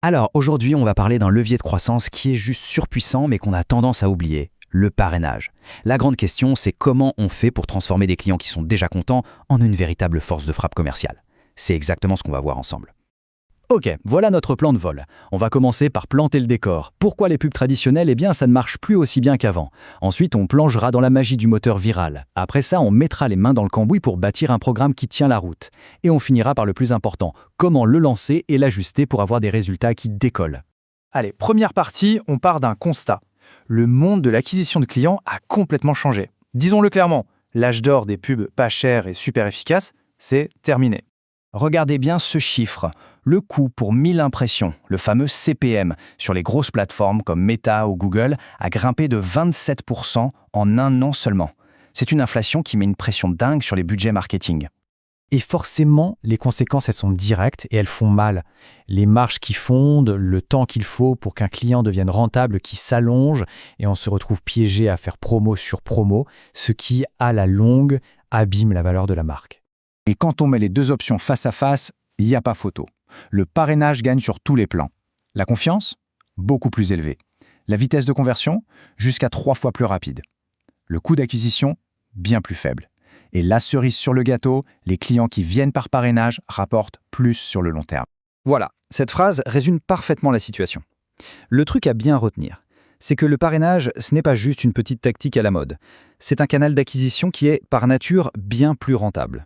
Alors aujourd'hui, on va parler d'un levier de croissance qui est juste surpuissant mais qu'on a tendance à oublier, le parrainage. La grande question, c'est comment on fait pour transformer des clients qui sont déjà contents en une véritable force de frappe commerciale. C'est exactement ce qu'on va voir ensemble. Ok, voilà notre plan de vol. On va commencer par planter le décor. Pourquoi les pubs traditionnelles? Eh bien, ça ne marche plus aussi bien qu'avant. Ensuite, on plongera dans la magie du moteur viral. Après ça, on mettra les mains dans le cambouis pour bâtir un programme qui tient la route. Et on finira par le plus important, comment le lancer et l'ajuster pour avoir des résultats qui décollent. Allez, première partie, on part d'un constat. Le monde de l'acquisition de clients a complètement changé. Disons-le clairement, l'âge d'or des pubs pas chères et super efficaces, c'est terminé. Regardez bien ce chiffre. Le coût pour 1000 impressions, le fameux CPM, sur les grosses plateformes comme Meta ou Google, a grimpé de 27% en un an seulement. C'est une inflation qui met une pression dingue sur les budgets marketing. Et forcément, les conséquences, elles sont directes et elles font mal. Les marges qui fondent, le temps qu'il faut pour qu'un client devienne rentable qui s'allonge et on se retrouve piégé à faire promo sur promo, ce qui, à la longue, abîme la valeur de la marque. Et quand on met les deux options face à face, il n'y a pas photo. Le parrainage gagne sur tous les plans. La confiance, beaucoup plus élevée. La vitesse de conversion, jusqu'à 3 fois plus rapide. Le coût d'acquisition, bien plus faible. Et la cerise sur le gâteau, les clients qui viennent par parrainage rapportent plus sur le long terme. Voilà, cette phrase résume parfaitement la situation. Le truc à bien retenir, c'est que le parrainage, ce n'est pas juste une petite tactique à la mode. C'est un canal d'acquisition qui est, par nature, bien plus rentable.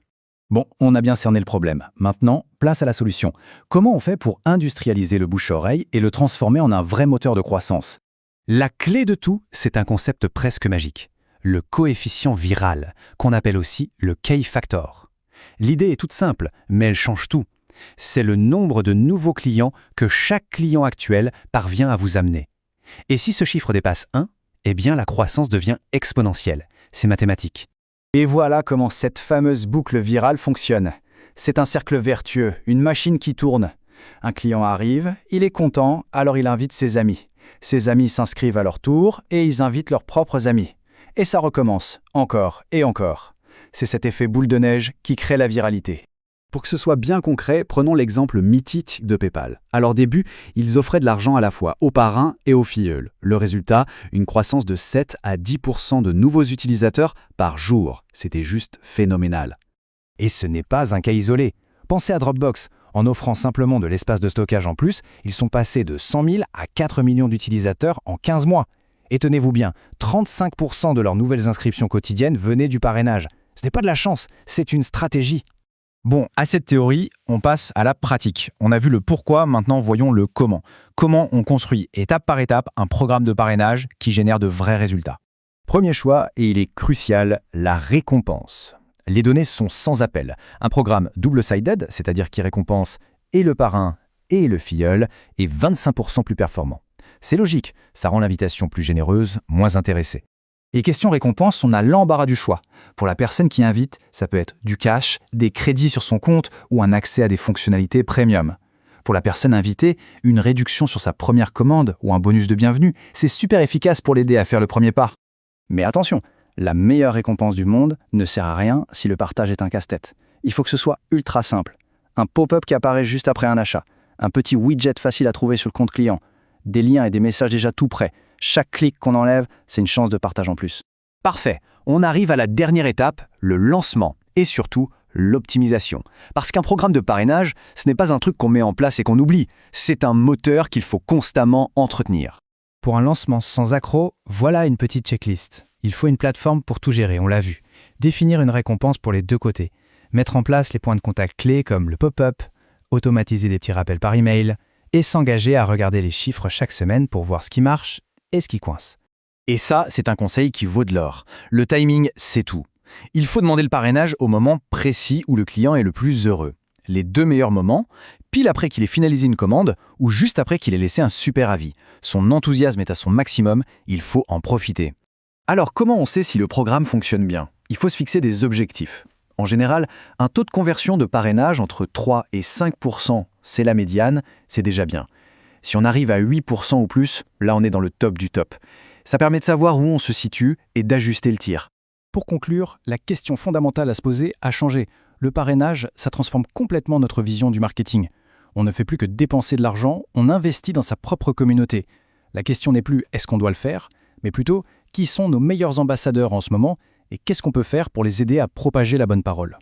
Bon, on a bien cerné le problème. Maintenant, place à la solution. Comment on fait pour industrialiser le bouche-à-oreille et le transformer en un vrai moteur de croissance? La clé de tout, c'est un concept presque magique. Le coefficient viral, qu'on appelle aussi le K-factor. L'idée est toute simple, mais elle change tout. C'est le nombre de nouveaux clients que chaque client actuel parvient à vous amener. Et si ce chiffre dépasse 1, eh bien la croissance devient exponentielle. C'est mathématique. Et voilà comment cette fameuse boucle virale fonctionne. C'est un cercle vertueux, une machine qui tourne. Un client arrive, il est content, alors il invite ses amis. Ses amis s'inscrivent à leur tour et ils invitent leurs propres amis. Et ça recommence, encore et encore. C'est cet effet boule de neige qui crée la viralité. Pour que ce soit bien concret, prenons l'exemple mythique de PayPal. À leur début, ils offraient de l'argent à la fois aux parrains et aux filleuls. Le résultat, une croissance de 7 à 10% de nouveaux utilisateurs par jour. C'était juste phénoménal. Et ce n'est pas un cas isolé. Pensez à Dropbox. En offrant simplement de l'espace de stockage en plus, ils sont passés de 100 000 à 4 millions d'utilisateurs en 15 mois. Et tenez-vous bien, 35% de leurs nouvelles inscriptions quotidiennes venaient du parrainage. Ce n'est pas de la chance, c'est une stratégie. Bon, à cette théorie, on passe à la pratique. On a vu le pourquoi, maintenant voyons le comment. Comment on construit étape par étape un programme de parrainage qui génère de vrais résultats. Premier choix, et il est crucial, la récompense. Les données sont sans appel. Un programme double-sided, c'est-à-dire qui récompense et le parrain et le filleul, est 25% plus performant. C'est logique, ça rend l'invitation plus généreuse, moins intéressée. Et question récompense, on a l'embarras du choix. Pour la personne qui invite, ça peut être du cash, des crédits sur son compte ou un accès à des fonctionnalités premium. Pour la personne invitée, une réduction sur sa première commande ou un bonus de bienvenue, c'est super efficace pour l'aider à faire le premier pas. Mais attention, la meilleure récompense du monde ne sert à rien si le partage est un casse-tête. Il faut que ce soit ultra simple. Un pop-up qui apparaît juste après un achat, un petit widget facile à trouver sur le compte client, des liens et des messages déjà tout prêts. Chaque clic qu'on enlève, c'est une chance de partage en plus. Parfait, on arrive à la dernière étape, le lancement, et surtout l'optimisation. Parce qu'un programme de parrainage, ce n'est pas un truc qu'on met en place et qu'on oublie, c'est un moteur qu'il faut constamment entretenir. Pour un lancement sans accroc, voilà une petite checklist. Il faut une plateforme pour tout gérer, on l'a vu. Définir une récompense pour les deux côtés. Mettre en place les points de contact clés comme le pop-up, automatiser des petits rappels par email, et s'engager à regarder les chiffres chaque semaine pour voir ce qui marche et ce qui coince. Et ça, c'est un conseil qui vaut de l'or. Le timing, c'est tout. Il faut demander le parrainage au moment précis où le client est le plus heureux. Les 2 meilleurs moments, pile après qu'il ait finalisé une commande ou juste après qu'il ait laissé un super avis. Son enthousiasme est à son maximum, il faut en profiter. Alors comment on sait si le programme fonctionne bien? Il faut se fixer des objectifs. En général, un taux de conversion de parrainage entre 3 et 5%, c'est la médiane, c'est déjà bien. Si on arrive à 8% ou plus, là on est dans le top du top. Ça permet de savoir où on se situe et d'ajuster le tir. Pour conclure, la question fondamentale à se poser a changé. Le parrainage, ça transforme complètement notre vision du marketing. On ne fait plus que dépenser de l'argent, on investit dans sa propre communauté. La question n'est plus est-ce qu'on doit le faire, mais plutôt qui sont nos meilleurs ambassadeurs en ce moment et qu'est-ce qu'on peut faire pour les aider à propager la bonne parole.